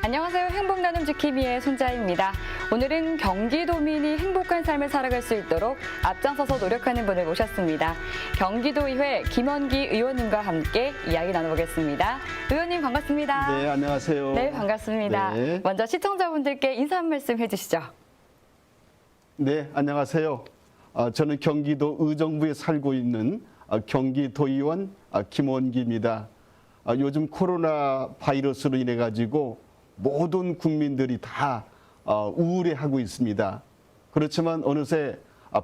안녕하세요. 행복 나눔 지킴이의 손자입니다. 오늘은 경기도민이 행복한 삶을 살아갈 수 있도록 앞장서서 노력하는 분을 모셨습니다. 경기도의회 김원기 의원님과 함께 이야기 나눠보겠습니다. 의원님 반갑습니다. 네, 안녕하세요. 네, 반갑습니다. 네. 먼저 시청자분들께 인사 한 말씀 해주시죠. 네, 안녕하세요. 저는 경기도 의정부에 살고 있는 경기도의원 김원기입니다. 요즘 코로나 바이러스로 인해 가지고 모든 국민들이 다 우울해하고 있습니다. 그렇지만 어느새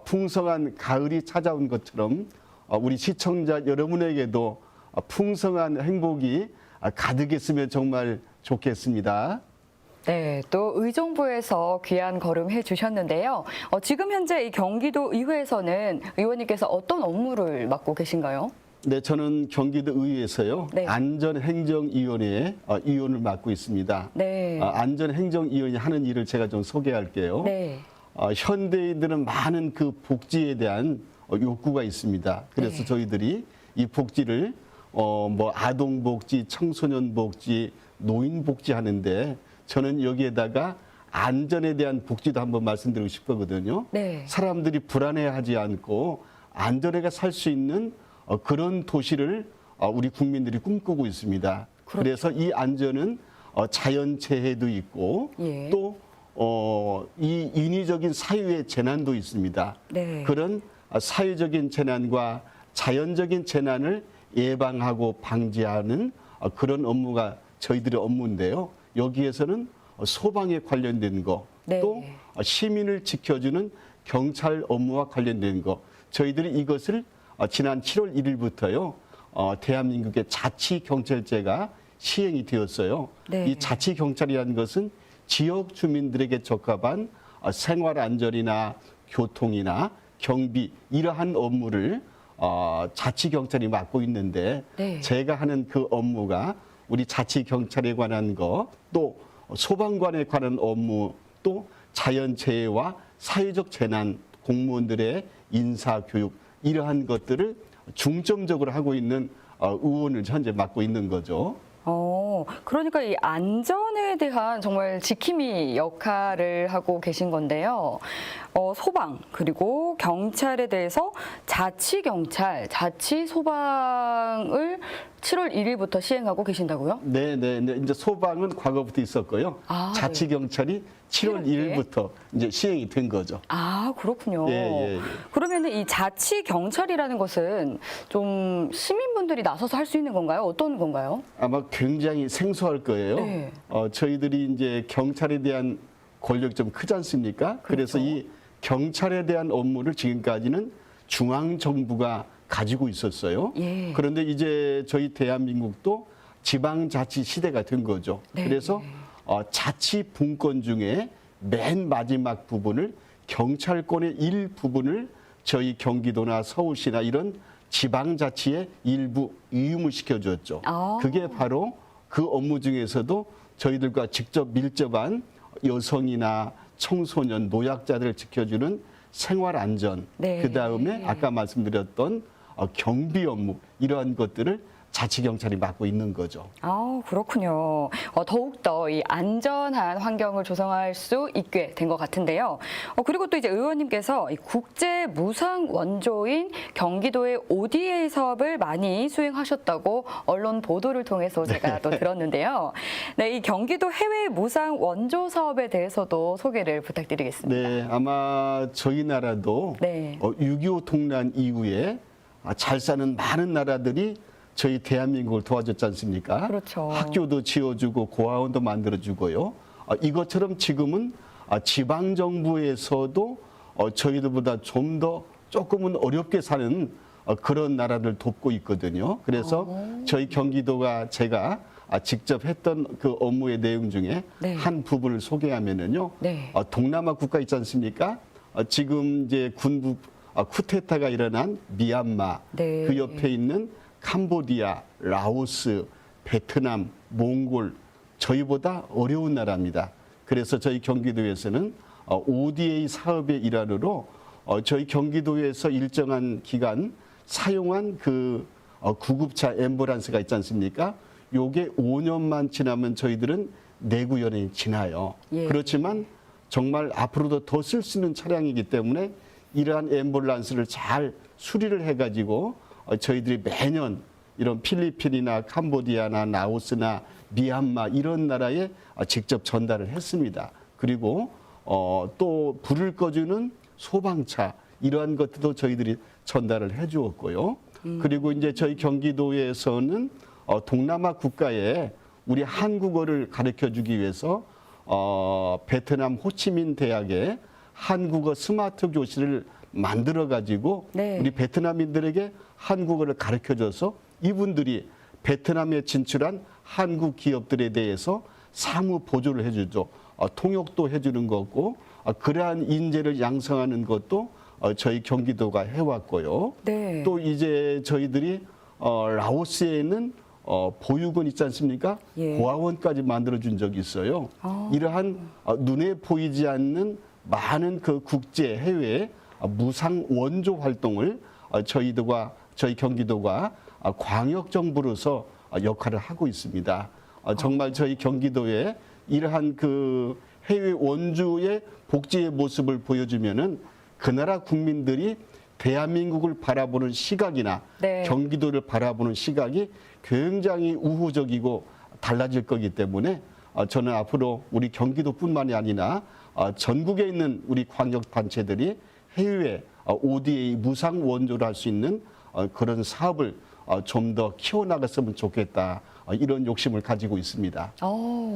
풍성한 가을이 찾아온 것처럼 우리 시청자 여러분에게도 풍성한 행복이 가득했으면 정말 좋겠습니다. 네, 또 의정부에서 귀한 걸음 해주셨는데요. 지금 현재 이 경기도 의회에서는 의원님께서 어떤 업무를 맡고 계신가요? 네, 저는 경기도 의회에서요. 네. 안전행정위원회 위원을 맡고 있습니다. 네. 안전행정위원회 하는 일을 제가 좀 소개할게요. 네. 현대인들은 많은 그 복지에 대한 욕구가 있습니다. 그래서 네. 저희들이 이 복지를 아동복지, 청소년복지, 노인복지 하는데 저는 여기에다가 안전에 대한 복지도 한번 말씀드리고 싶거든요. 네. 사람들이 불안해하지 않고 안전하게 살 수 있는 그런 도시를 우리 국민들이 꿈꾸고 있습니다. 그렇죠. 그래서 이 안전은 자연재해도 있고 예. 또 이 인위적인 사회의 재난도 있습니다. 네. 그런 사회적인 재난과 자연적인 재난을 예방하고 방지하는 그런 업무가 저희들의 업무인데요. 여기에서는 소방에 관련된 거, 네. 또 시민을 지켜주는 경찰 업무와 관련된 거, 저희들이 이것을 지난 7월 1일부터요, 대한민국의 자치경찰제가 시행이 되었어요. 네. 이 자치경찰이라는 것은 지역 주민들에게 적합한 생활 안전이나 교통이나 경비 이러한 업무를 자치경찰이 맡고 있는데 네. 제가 하는 그 업무가 우리 자치경찰에 관한 거, 또 소방관에 관한 업무, 또 자연재해와 사회적 재난, 공무원들의 인사교육 이러한 것들을 중점적으로 하고 있는 의원을 현재 맡고 있는 거죠. 그러니까 이 안전에 대한 정말 지킴이 역할을 하고 계신 건데요. 소방 그리고 경찰에 대해서 자치경찰, 자치소방을 7월 1일부터 시행하고 계신다고요? 네. 이제 소방은 과거부터 있었고요. 자치경찰이 7월 1일부터 이제 시행이 된 거죠. 아, 그렇군요. 예. 그러면 이 자치경찰이라는 것은 좀 시민분들이 나서서 할 수 있는 건가요? 어떤 건가요? 아마 굉장히 생소할 거예요. 네. 저희들이 이제 경찰에 대한 권력이 좀 크지 않습니까? 그래서 그렇죠. 이 경찰에 대한 업무를 지금까지는 중앙정부가 가지고 있었어요. 예. 그런데 이제 저희 대한민국도 지방자치 시대가 된 거죠. 네. 그래서 자치 분권 중에 맨 마지막 부분을 경찰권의 일부분을 저희 경기도나 서울시나 이런 지방자치의 일부 위임을 시켜줬죠. 그게 바로 그 업무 중에서도 저희들과 직접 밀접한 여성이나 청소년, 노약자들을 지켜주는 생활안전, 네. 그다음에 아까 말씀드렸던 경비 업무 이러한 것들을 자치경찰이 맡고 있는 거죠. 그렇군요. 더욱더 이 안전한 환경을 조성할 수 있게 된 것 같은데요. 그리고 또 이제 의원님께서 이 국제 무상 원조인 경기도의 ODA 사업을 많이 수행하셨다고 언론 보도를 통해서 제가 또 들었는데요. 네, 이 경기도 해외 무상 원조 사업에 대해서도 소개를 부탁드리겠습니다. 네, 아마 저희 나라도 네. 6.25 동란 이후에 잘 사는 많은 나라들이 저희 대한민국을 도와줬지 않습니까? 그렇죠. 학교도 지어주고 고아원도 만들어주고요. 이것처럼 지금은 지방정부에서도 저희들보다 좀 더 조금은 어렵게 사는 그런 나라를 돕고 있거든요. 그래서 저희 경기도가 제가 직접 했던 그 업무의 내용 중에 네. 한 부분을 소개하면은요. 네. 동남아 국가 있지 않습니까? 지금 이제 군부 쿠데타가 일어난 미얀마, 네. 그 옆에 있는 캄보디아, 라오스, 베트남, 몽골 저희보다 어려운 나라입니다. 그래서 저희 경기도에서는 ODA 사업의 일환으로 저희 경기도에서 일정한 기간 사용한 그 구급차 앰뷸런스가 있지 않습니까? 요게 5년만 지나면 저희들은 내구연이 지나요. 예. 그렇지만 정말 앞으로도 더 쓸 수 있는 차량이기 때문에 이러한 앰뷸런스를 잘 수리를 해가지고 저희들이 매년 이런 필리핀이나 캄보디아나 라오스나 미얀마 이런 나라에 직접 전달을 했습니다. 그리고 또 불을 꺼주는 소방차 이러한 것들도 저희들이 전달을 해주었고요. 그리고 이제 저희 경기도에서는 동남아 국가에 우리 한국어를 가르쳐 주기 위해서 베트남 호치민 대학에 한국어 스마트 교실을 만들어 가지고 네. 우리 베트남인들에게 한국어를 가르쳐 줘서 이분들이 베트남에 진출한 한국 기업들에 대해서 사무 보조를 해주죠. 통역도 해주는 거고 그러한 인재를 양성하는 것도 저희 경기도가 해왔고요. 네. 또 이제 저희들이 라오스에는 보육원 있지 않습니까? 예. 고아원까지 만들어준 적이 있어요. 이러한 눈에 보이지 않는 많은 그 국제 해외 무상 원조 활동을 저희 경기도가 광역 정부로서 역할을 하고 있습니다. 정말 저희 경기도에 이러한 그 해외 원주의 복지의 모습을 보여주면은 그 나라 국민들이 대한민국을 바라보는 시각이나 네. 경기도를 바라보는 시각이 굉장히 우호적이고 달라질 거기 때문에 저는 앞으로 우리 경기도뿐만이 아니라 전국에 있는 우리 광역단체들이 해외 ODA 무상 원조를 할 수 있는 그런 사업을 좀 더 키워나갔으면 좋겠다. 이런 욕심을 가지고 있습니다.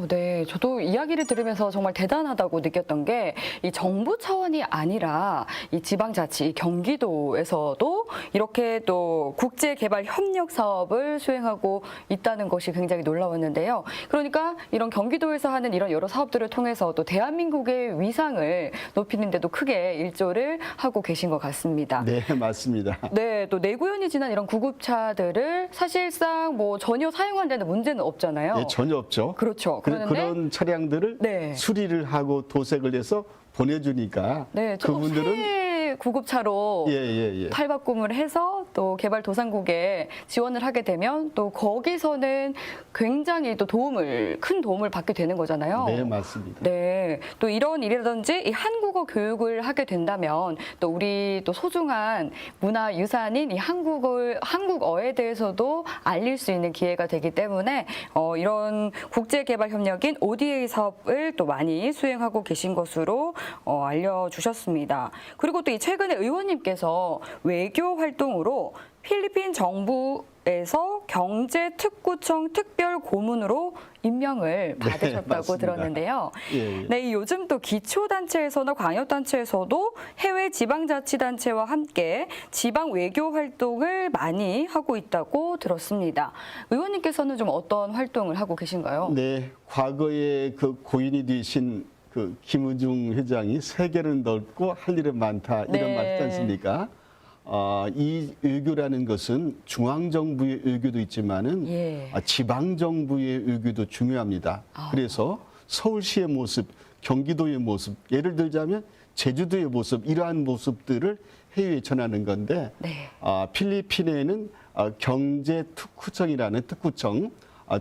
네. 저도 이야기를 들으면서 정말 대단하다고 느꼈던 게 이 정부 차원이 아니라 이 지방자치, 이 경기도에서도 이렇게 또 국제개발 협력 사업을 수행하고 있다는 것이 굉장히 놀라웠는데요. 그러니까 이런 경기도에서 하는 이런 여러 사업들을 통해서 또 대한민국의 위상을 높이는 데도 크게 일조를 하고 계신 것 같습니다. 네, 맞습니다. 네, 또 내구연이 지난 이런 구급차들을 사실상 뭐 전혀 사용한 데는 문제는 없잖아요. 예, 전혀 없죠. 그렇죠. 그런데 그런 차량들을 네. 수리를 하고 도색을 해서 보내주니까 네, 그분들은 새 구급차로 예. 탈바꿈을 해서 또 개발도상국에 지원을 하게 되면 또 거기서는 굉장히 또 큰 도움을 받게 되는 거잖아요. 네, 맞습니다. 네, 또 이런 일이라든지 이 한국어 교육을 하게 된다면 또 우리 또 소중한 문화 유산인 이 한국어에 대해서도 알릴 수 있는 기회가 되기 때문에 이런 국제개발 협력인 ODA 사업을 또 많이 수행하고 계신 것으로 알려주셨습니다. 그리고 또 이 최근에 의원님께서 외교 활동으로 필리핀 정부에서 경제특구청 특별 고문으로 임명을 받으셨다고 맞습니다. 들었는데요. 예. 네, 요즘 또 기초단체에서나 광역단체에서도 해외 지방자치단체와 함께 지방 외교 활동을 많이 하고 있다고 들었습니다. 의원님께서는 좀 어떤 활동을 하고 계신가요? 네, 과거에 그 고인이 되신 그 김의중 회장이 세계는 넓고 할 일은 많다 이런 네. 말 했지 않습니까? 이 외교라는 것은 중앙정부의 외교도 있지만은 예. 지방정부의 외교도 중요합니다. 그래서 서울시의 모습, 경기도의 모습, 예를 들자면 제주도의 모습, 이러한 모습들을 해외에 전하는 건데 네. 필리핀에는 경제특구청이라는 특구청,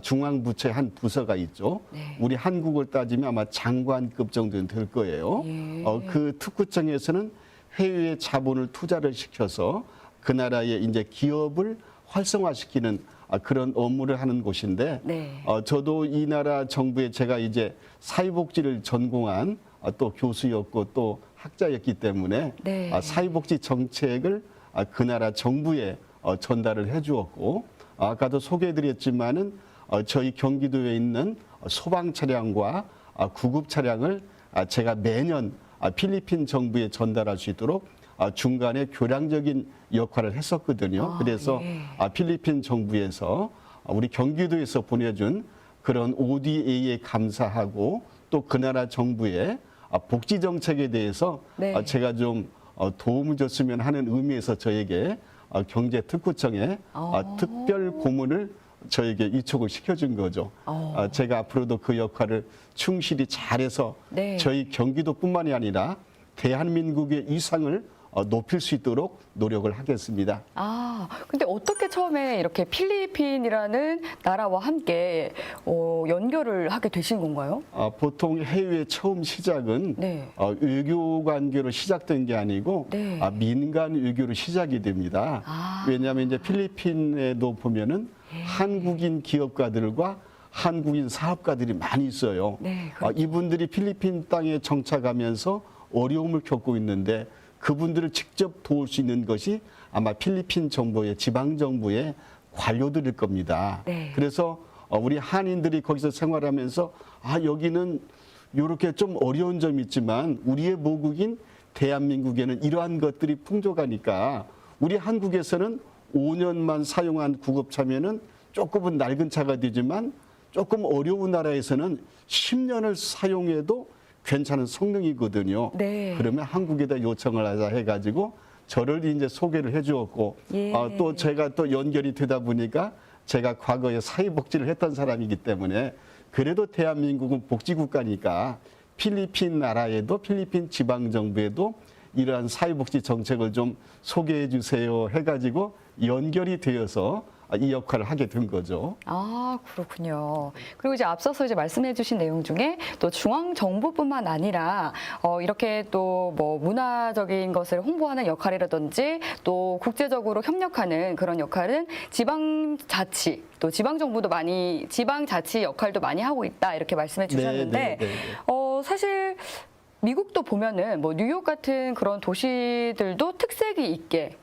중앙부처의 한 부서가 있죠. 네. 우리 한국을 따지면 아마 장관급 정도는 될 거예요. 예. 그 특구청에서는 해외에 자본을 투자를 시켜서 그 나라의 이제 기업을 활성화시키는 그런 업무를 하는 곳인데, 네. 저도 이 나라 정부에 제가 이제 사회복지를 전공한 또 교수였고 또 학자였기 때문에 네. 사회복지 정책을 그 나라 정부에 전달을 해주었고, 아까도 소개해드렸지만은 저희 경기도에 있는 소방 차량과 구급 차량을 제가 매년 필리핀 정부에 전달할 수 있도록 중간에 교량적인 역할을 했었거든요. 그래서 예. 필리핀 정부에서 우리 경기도에서 보내준 그런 ODA에 감사하고 또 그 나라 정부의 복지 정책에 대해서 네. 제가 좀 도움을 줬으면 하는 의미에서 저에게 경제특구청에 특별 고문을 저에게 이촉을 시켜준 거죠. 제가 앞으로도 그 역할을 충실히 잘해서 네. 저희 경기도뿐만이 아니라 대한민국의 위상을 높일 수 있도록 노력을 하겠습니다. 아, 근데 어떻게 처음에 이렇게 필리핀이라는 나라와 함께 연결을 하게 되신 건가요? 보통 해외 처음 시작은 네. 외교 관계로 시작된 게 아니고 네. 민간 외교로 시작이 됩니다. 왜냐하면 이제 필리핀에도 보면은 한국인 기업가들과 한국인 사업가들이 많이 있어요. 네, 그렇죠. 이분들이 필리핀 땅에 정착하면서 어려움을 겪고 있는데 그분들을 직접 도울 수 있는 것이 아마 필리핀 정부의 지방 정부의 관료들일 겁니다. 네. 그래서 우리 한인들이 거기서 생활하면서 여기는 이렇게 좀 어려운 점이 있지만 우리의 모국인 대한민국에는 이러한 것들이 풍족하니까 우리 한국에서는 5년만 사용한 구급차면은 조금은 낡은 차가 되지만 조금 어려운 나라에서는 10년을 사용해도 괜찮은 성능이거든요. 네. 그러면 한국에다 요청을 하자 해가지고 저를 이제 소개를 해주었고 예. 또 제가 또 연결이 되다 보니까 제가 과거에 사회복지를 했던 사람이기 때문에 그래도 대한민국은 복지국가니까 필리핀 나라에도 필리핀 지방정부에도 이러한 사회복지 정책을 좀 소개해 주세요 해가지고 연결이 되어서 이 역할을 하게 된 거죠. 아, 그렇군요. 그리고 이제 앞서서 이제 말씀해 주신 내용 중에 또 중앙 정부뿐만 아니라 이렇게 또 뭐 문화적인 것을 홍보하는 역할이라든지 또 국제적으로 협력하는 그런 역할은 지방자치 또 지방정부도 많이 지방자치 역할도 많이 하고 있다 이렇게 말씀해 주셨는데 사실 미국도 보면은 뭐 뉴욕 같은 그런 도시들도 특색이 있게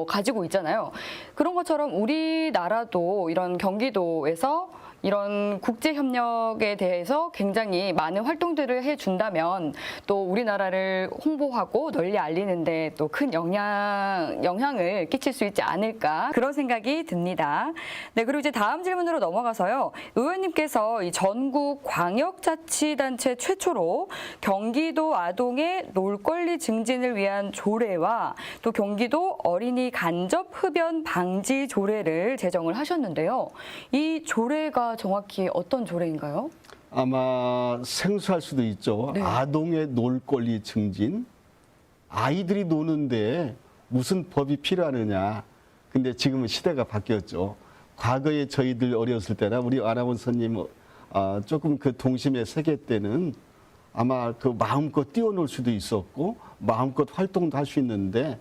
가지고 있잖아요. 그런 것처럼 우리나라도 이런 경기도에서 이런 국제 협력에 대해서 굉장히 많은 활동들을 해준다면 또 우리나라를 홍보하고 널리 알리는데 또 큰 영향을 끼칠 수 있지 않을까 그런 생각이 듭니다. 네, 그리고 이제 다음 질문으로 넘어가서요. 의원님께서 이 전국 광역자치단체 최초로 경기도 아동의 놀권리 증진을 위한 조례와 또 경기도 어린이 간접 흡연 방지 조례를 제정을 하셨는데요. 이 조례가 정확히 어떤 조례인가요? 아마 생소할 수도 있죠. 네. 아동의 놀 권리 증진. 아이들이 노는데 무슨 법이 필요하느냐. 근데 지금은 시대가 바뀌었죠. 과거에 저희들 어렸을 때나 우리 아나운서님 조금 그 동심의 세계 때는 아마 그 마음껏 뛰어놀 수도 있었고 마음껏 활동도 할 수 있는데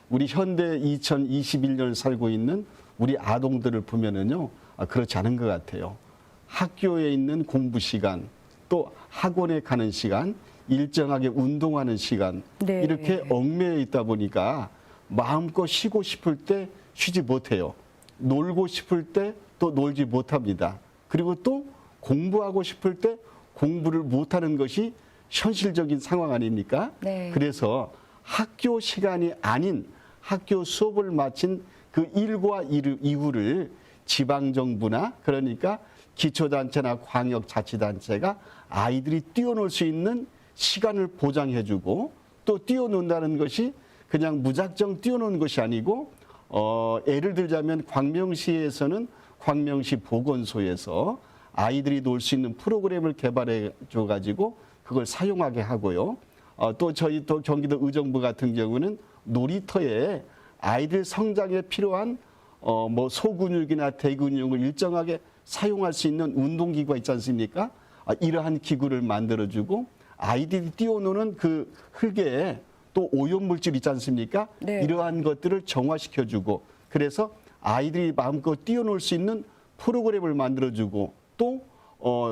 우리 현대 2021년 살고 있는 우리 아동들을 보면은요. 그렇지 않은 것 같아요. 학교에 있는 공부 시간, 또 학원에 가는 시간, 일정하게 운동하는 시간, 네. 이렇게 얽매여 있다 보니까 마음껏 쉬고 싶을 때 쉬지 못해요. 놀고 싶을 때 또 놀지 못합니다. 그리고 또 공부하고 싶을 때 공부를 못하는 것이 현실적인 상황 아닙니까? 네. 그래서 학교 시간이 아닌 학교 수업을 마친 그 일과 이후를 지방정부나 그러니까 기초단체나 광역자치단체가 아이들이 뛰어놀 수 있는 시간을 보장해주고 또 뛰어논다는 것이 그냥 무작정 뛰어노는 것이 아니고 예를 들자면 광명시에서는 광명시 보건소에서 아이들이 놀 수 있는 프로그램을 개발해 줘가지고 그걸 사용하게 하고요. 또 저희 또 경기도 의정부 같은 경우는 놀이터에 아이들 성장에 필요한 뭐 소근육이나 대근육을 일정하게 사용할 수 있는 운동기구가 있지 않습니까? 이러한 기구를 만들어주고 아이들이 뛰어노는 그 흙에 또 오염물질 있지 않습니까? 네. 이러한 것들을 정화시켜주고 그래서 아이들이 마음껏 뛰어놀 수 있는 프로그램을 만들어주고 또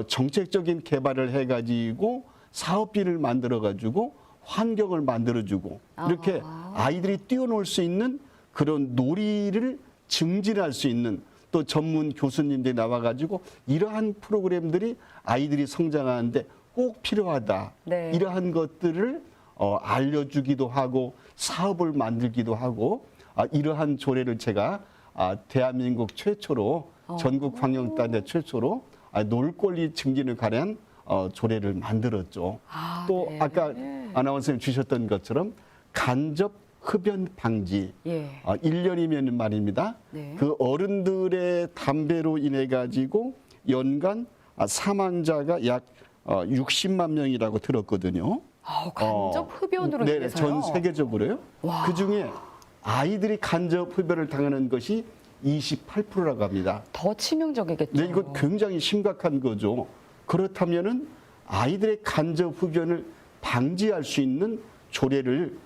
정책적인 개발을 해가지고 사업비를 만들어가지고 환경을 만들어주고 이렇게 아이들이 뛰어놀 수 있는 그런 놀이를 증진할 수 있는 또 전문 교수님들이 나와가지고 이러한 프로그램들이 아이들이 성장하는데 꼭 필요하다. 네. 이러한 것들을 알려주기도 하고 사업을 만들기도 하고 이러한 조례를 제가 대한민국 최초로 전국 광역단체 최초로 놀권리 증진을 관한 조례를 만들었죠. 또 네. 아까 아나운서님 주셨던 것처럼 간접 흡연 방지. 예. 1년이면 말입니다. 네. 그 어른들의 담배로 인해 가지고 연간 사망자가 약 60만 명이라고 들었거든요. 간접 흡연으로 네, 인해서요? 전 세계적으로요. 와. 그중에 아이들이 간접 흡연을 당하는 것이 28%라고 합니다. 더 치명적이겠죠. 네, 이거 굉장히 심각한 거죠. 그렇다면은 아이들의 간접 흡연을 방지할 수 있는 조례를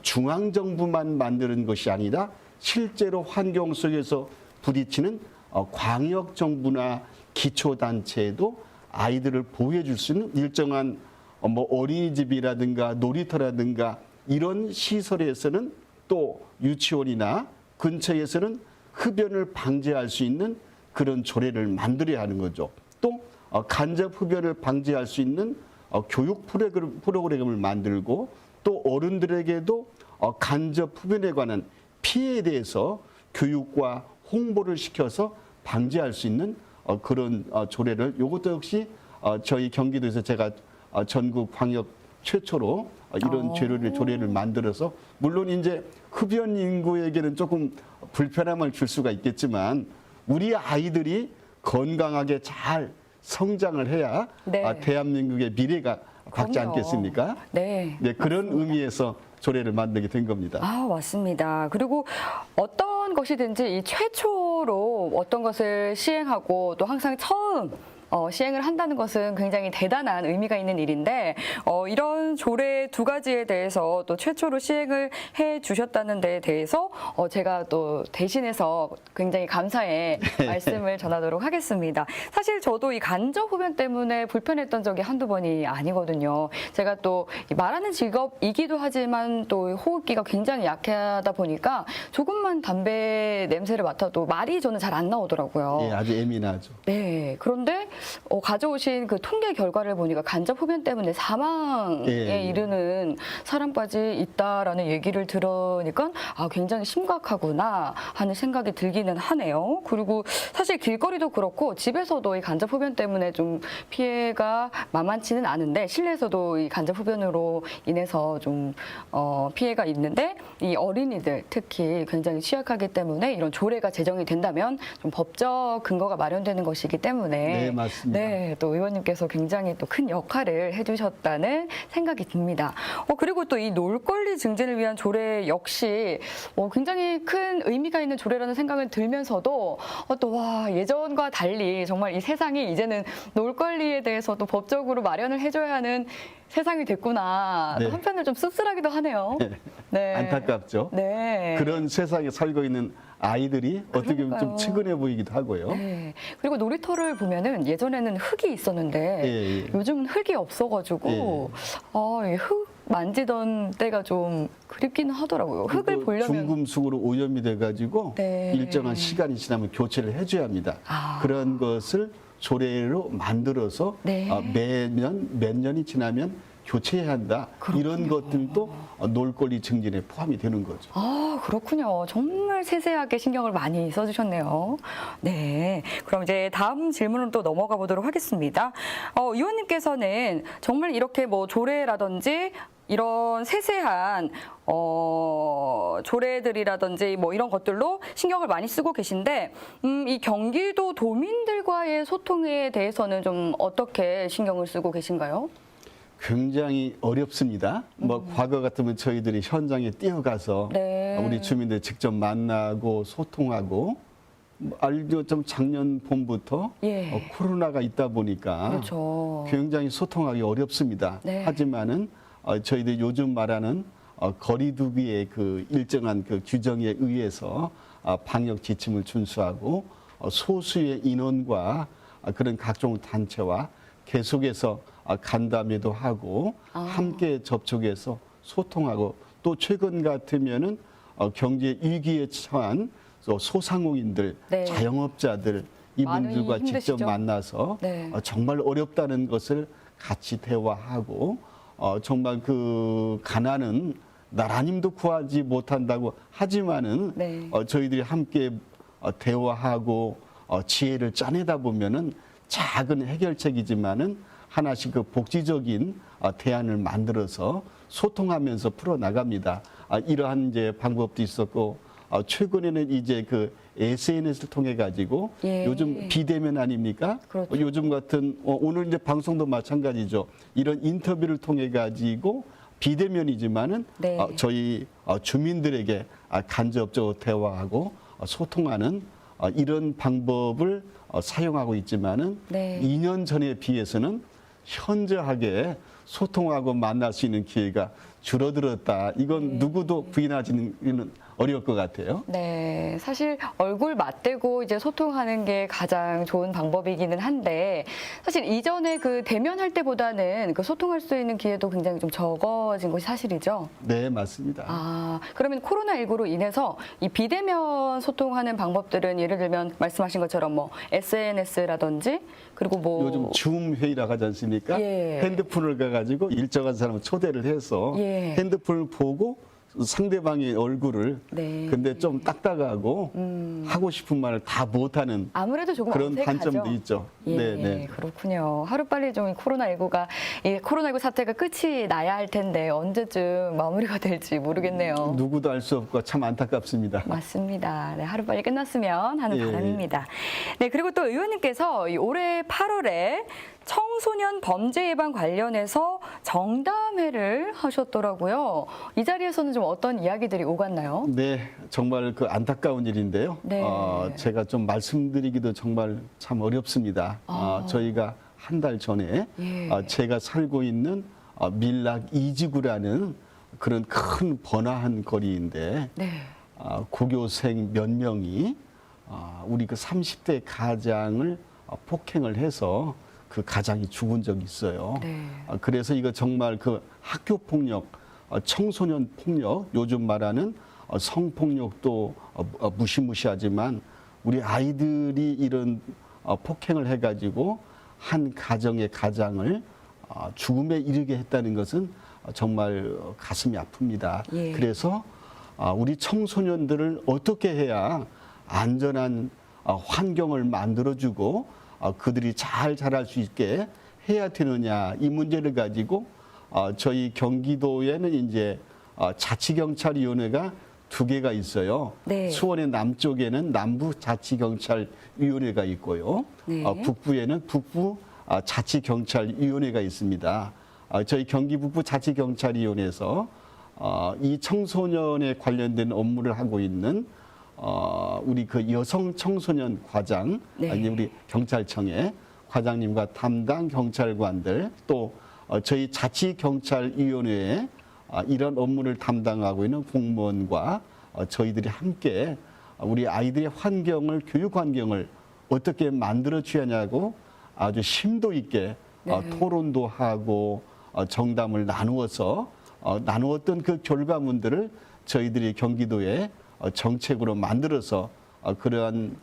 중앙 정부만 만드는 것이 아니라 실제로 환경 속에서 부딪히는 광역 정부나 기초 단체에도 아이들을 보호해 줄 수 있는 일정한 뭐 어린이집이라든가 놀이터라든가 이런 시설에서는 또 유치원이나 근처에서는 흡연을 방지할 수 있는 그런 조례를 만들어야 하는 거죠. 또 간접 흡연을 방지할 수 있는 교육 프로그램을 만들고 또 어른들에게도 간접 흡연에 관한 피해에 대해서 교육과 홍보를 시켜서 방지할 수 있는 그런 조례를 이것도 역시 저희 경기도에서 제가 전국 광역 최초로 이런 조례를 만들어서 물론 이제 흡연 인구에게는 조금 불편함을 줄 수가 있겠지만 우리 아이들이 건강하게 잘 성장을 해야 네. 대한민국의 미래가 밝지 그럼요. 않겠습니까? 네. 네, 그런 의미에서 조례를 만들게 된 겁니다. 맞습니다. 그리고 어떤 것이든지 이 최초로 어떤 것을 시행하고 또 항상 처음 시행을 한다는 것은 굉장히 대단한 의미가 있는 일인데 이런 조례 두 가지에 대해서 또 최초로 시행을 해 주셨다는 데에 대해서 제가 또 대신해서 굉장히 감사의 말씀을 전하도록 하겠습니다. 사실 저도 이 간접 흡연 때문에 불편했던 적이 한두 번이 아니거든요. 제가 또 말하는 직업이기도 하지만 또 호흡기가 굉장히 약하다 보니까 조금만 담배 냄새를 맡아도 말이 저는 잘 안 나오더라고요. 예, 아주 예민하죠. 네, 그런데 가져오신 그 통계 결과를 보니까 간접 흡연 때문에 사망에 예. 이르는 사람까지 있다라는 얘기를 들으니까 굉장히 심각하구나 하는 생각이 들기는 하네요. 그리고 사실 길거리도 그렇고 집에서도 이 간접 흡연 때문에 좀 피해가 만만치는 않은데 실내에서도 이 간접 흡연으로 인해서 좀 피해가 있는데 이 어린이들 특히 굉장히 취약하기 때문에 이런 조례가 제정이 된다면 좀 법적 근거가 마련되는 것이기 때문에 네, 맞습니다. 네, 또 의원님께서 굉장히 또 큰 역할을 해주셨다는 생각이 듭니다. 그리고 또 이 놀거리 증진을 위한 조례 역시 굉장히 큰 의미가 있는 조례라는 생각은 들면서도 또 와, 예전과 달리 정말 이 세상이 이제는 놀거리에 대해서도 법적으로 마련을 해줘야 하는 세상이 됐구나. 네. 또 한편으로 좀 씁쓸하기도 하네요. 네. 안타깝죠. 네. 그런 세상에 살고 있는 아이들이 어떻게 보면 좀 그러니까요. 측은해 보이기도 하고요. 네. 그리고 놀이터를 보면은 예전에는 흙이 있었는데 예. 요즘은 흙이 없어가지고 이 흙 만지던 때가 좀 그립기는 하더라고요. 흙을 또 보려면 중금속으로 오염이 돼가지고 네. 일정한 시간이 지나면 교체를 해줘야 합니다. 그런 것을 조례로 만들어서 네. 몇 년이 지나면 교체해야 한다. 이런 것들도 놀거리 증진에 포함이 되는 거죠. 그렇군요. 정말 세세하게 신경을 많이 써주셨네요. 네. 그럼 이제 다음 질문으로 또 넘어가 보도록 하겠습니다. 의원님께서는 정말 이렇게 뭐 조례라든지 이런 세세한 조례들이라든지 뭐 이런 것들로 신경을 많이 쓰고 계신데 이 경기도 도민들과의 소통에 대해서는 좀 어떻게 신경을 쓰고 계신가요? 굉장히 어렵습니다. 뭐 과거 같으면 저희들이 현장에 뛰어가서 네. 우리 주민들 직접 만나고 소통하고 알죠. 좀 작년 봄부터 예. 코로나가 있다 보니까 그렇죠. 굉장히 소통하기 어렵습니다. 네. 하지만은 저희들 요즘 말하는 거리두기의 그 일정한 그 규정에 의해서 방역 지침을 준수하고 소수의 인원과 그런 각종 단체와 계속해서 간담회도 하고 함께 접촉해서 소통하고 또 최근 같으면은 경제 위기에 처한 소상공인들, 네. 자영업자들 이분들과 많이 직접 힘드시죠? 만나서 네. 정말 어렵다는 것을 같이 대화하고 정말 그 가난은 나라님도 구하지 못한다고 하지만은 네. 저희들이 함께 대화하고 지혜를 짜내다 보면은 작은 해결책이지만은 하나씩 그 복지적인 대안을 만들어서 소통하면서 풀어 나갑니다. 이러한 이제 방법도 있었고 최근에는 이제 그 SNS를 통해 가지고 예. 요즘 비대면 아닙니까? 그렇죠. 요즘 같은 오늘 이제 방송도 마찬가지죠. 이런 인터뷰를 통해 가지고 비대면이지만은 네. 저희 주민들에게 간접적으로 대화하고 소통하는 이런 방법을 사용하고 있지만은 네. 2년 전에 비해서는 현저하게 소통하고 만날 수 있는 기회가 줄어들었다. 이건 누구도 부인하지는 어려울 것 같아요. 네, 사실 얼굴 맞대고 이제 소통하는 게 가장 좋은 방법이기는 한데 사실 이전에 그 대면할 때보다는 그 소통할 수 있는 기회도 굉장히 좀 적어진 것이 사실이죠. 네, 맞습니다. 그러면 코로나19로 인해서 이 비대면 소통하는 방법들은 예를 들면 말씀하신 것처럼 뭐 SNS라든지 그리고 뭐 요즘 줌 회의라고 하지 않습니까? 예. 핸드폰을 가가지고 일정한 사람을 초대를 해서 예. 핸드폰을 보고 상대방의 얼굴을 네. 근데 좀 딱딱하고 하고 싶은 말을 다 못하는 아무래도 조금 그런 어색하죠. 단점도 있죠. 예, 네, 네. 그렇군요. 하루빨리 좀 이 코로나19 사태가 끝이 나야 할 텐데 언제쯤 마무리가 될지 모르겠네요. 누구도 알 수 없고 참 안타깝습니다. 맞습니다. 네, 하루빨리 끝났으면 하는 예. 바람입니다. 네, 그리고 또 의원님께서 이 올해 8월에 청소년 범죄 예방 관련해서 정담회를 하셨더라고요. 이 자리에서는 좀 어떤 이야기들이 오갔나요? 네, 정말 그 안타까운 일인데요. 네. 제가 좀 말씀드리기도 정말 참 어렵습니다. 저희가 한 달 전에 예. 제가 살고 있는 밀락 이지구라는 그런 큰 번화한 거리인데 네. 고교생 몇 명이 우리 그 30대 가장을 폭행을 해서 그 가장이 죽은 적이 있어요. 네. 그래서 이거 정말 그 학교 폭력, 청소년 폭력, 요즘 말하는 성폭력도 무시무시하지만 우리 아이들이 이런 폭행을 해가지고 한 가정의 가장을 죽음에 이르게 했다는 것은 정말 가슴이 아픕니다. 예. 그래서 우리 청소년들을 어떻게 해야 안전한 환경을 만들어주고 그들이 잘 자랄 수 있게 해야 되느냐 이 문제를 가지고 저희 경기도에는 이제 자치경찰위원회가 2개가 있어요. 네. 수원의 남쪽에는 남부자치경찰위원회가 있고요. 네. 북부에는 북부자치경찰위원회가 있습니다. 저희 경기 북부자치경찰위원회에서 이 청소년에 관련된 업무를 하고 있는 우리 그 여성 청소년 과장, 네. 아니 우리 경찰청의 과장님과 담당 경찰관들 또 저희 자치경찰위원회에 이런 업무를 담당하고 있는 공무원과 저희들이 함께 우리 아이들의 환경을 교육 환경을 어떻게 만들어 주냐고 아주 심도 있게 네. 토론도 하고 정담을 나누었던 그 결과물들을 저희들이 경기도에 정책으로 만들어서 그러한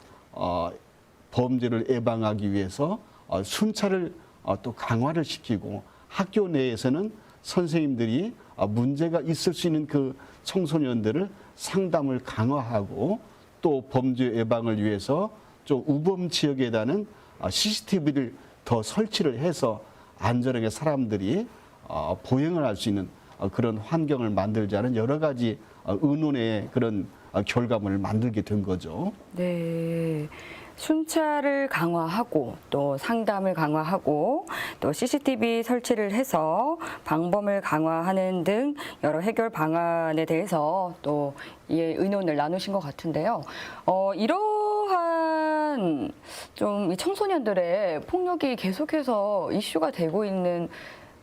범죄를 예방하기 위해서 순찰을 또 강화를 시키고 학교 내에서는 선생님들이 문제가 있을 수 있는 그 청소년들을 상담을 강화하고 또 범죄 예방을 위해서 좀 우범 지역에다는 CCTV를 더 설치를 해서 안전하게 사람들이 보행을 할 수 있는 그런 환경을 만들자는 여러 가지 의논의 그런 결과물을 만들게 된 거죠. 네. 순찰을 강화하고 또 상담을 강화하고 또 CCTV 설치를 해서 방범을 강화하는 등 여러 해결 방안에 대해서 또 의논을 나누신 것 같은데요. 이러한 좀 이 청소년들의 폭력이 계속해서 이슈가 되고 있는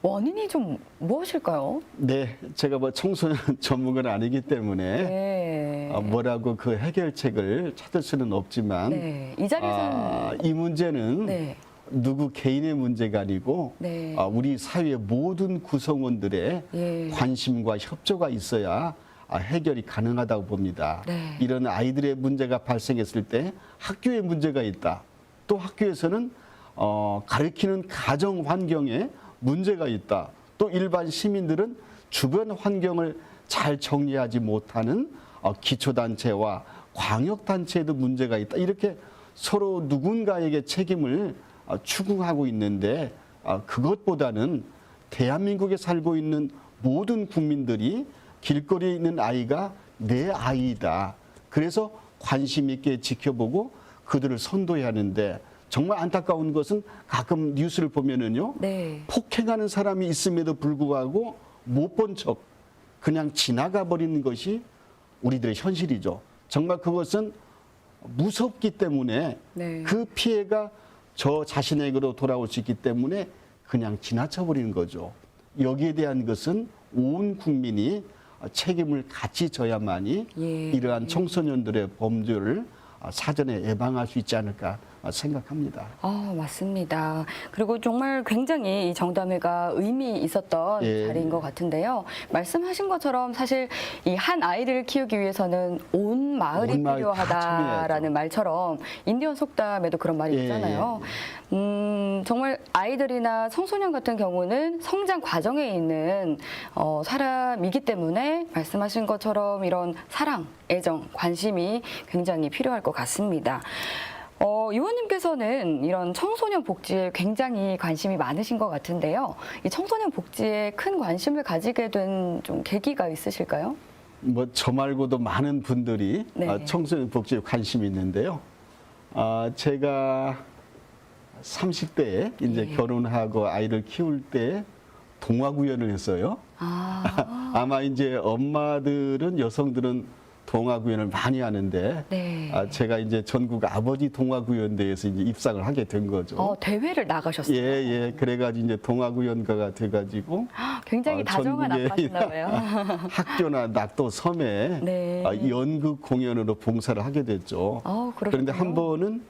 원인이 좀 무엇일까요? 네, 제가 뭐 청소년 전문가는 아니기 때문에 네. 뭐라고 그 해결책을 찾을 수는 없지만 네. 이 자리에서는 이 문제는 네. 누구 개인의 문제가 아니고 네. 우리 사회 모든 구성원들의 예. 관심과 협조가 있어야 해결이 가능하다고 봅니다. 네. 이런 아이들의 문제가 발생했을 때 학교에 문제가 있다. 또 학교에서는 가르치는 가정 환경에 문제가 있다. 또 일반 시민들은 주변 환경을 잘 정리하지 못하는 기초단체와 광역단체에도 문제가 있다. 이렇게 서로 누군가에게 책임을 추궁하고 있는데 그것보다는 대한민국에 살고 있는 모든 국민들이 길거리에 있는 아이가 내 아이다. 그래서 관심 있게 지켜보고 그들을 선도해야 하는데 정말 안타까운 것은 가끔 뉴스를 보면은요. 네. 폭행하는 사람이 있음에도 불구하고 못 본 척 그냥 지나가 버리는 것이 우리들의 현실이죠. 정말 그것은 무섭기 때문에 네. 그 피해가 저 자신에게로 돌아올 수 있기 때문에 그냥 지나쳐 버리는 거죠. 여기에 대한 것은 온 국민이 책임을 같이 져야만이 예. 이러한 청소년들의 범죄를 사전에 예방할 수 있지 않을까 생각합니다. 맞습니다. 그리고 정말 굉장히 이 정담회가 의미 있었던 예. 자리인 것 같은데요. 말씀하신 것처럼 사실 이 한 아이를 키우기 위해서는 온 마을이 온 마을 다 필요하다라는 참여해야죠. 말처럼 인디언 속담에도 그런 말이 예, 있잖아요. 정말 아이들이나 청소년 같은 경우는 성장 과정에 있는 사람이기 때문에 말씀하신 것처럼 이런 사랑, 애정, 관심이 굉장히 필요할 것 같습니다. 의원님께서는 이런 청소년 복지에 굉장히 관심이 많으신 것 같은데요. 이 청소년 복지에 큰 관심을 가지게 된 좀 계기가 있으실까요? 뭐 저 말고도 많은 분들이 네. 청소년 복지에 관심이 있는데요. 제가 30대에 이제 예. 결혼하고 아이를 키울 때 동화구연을 했어요. 아마 이제 엄마들은 여성들은 동화구연을 많이 하는데 네. 제가 이제 전국 아버지 동화구연대에서 이제 입상을 하게 된 거죠. 대회를 나가셨어요. 예. 그래가지고 이제 동화구연가가 돼가지고 굉장히 다정한 전국의 아빠셨나 봐요. 학교나 낙도 섬에 네. 연극 공연으로 봉사를 하게 됐죠. 그렇군요. 그런데 한 번은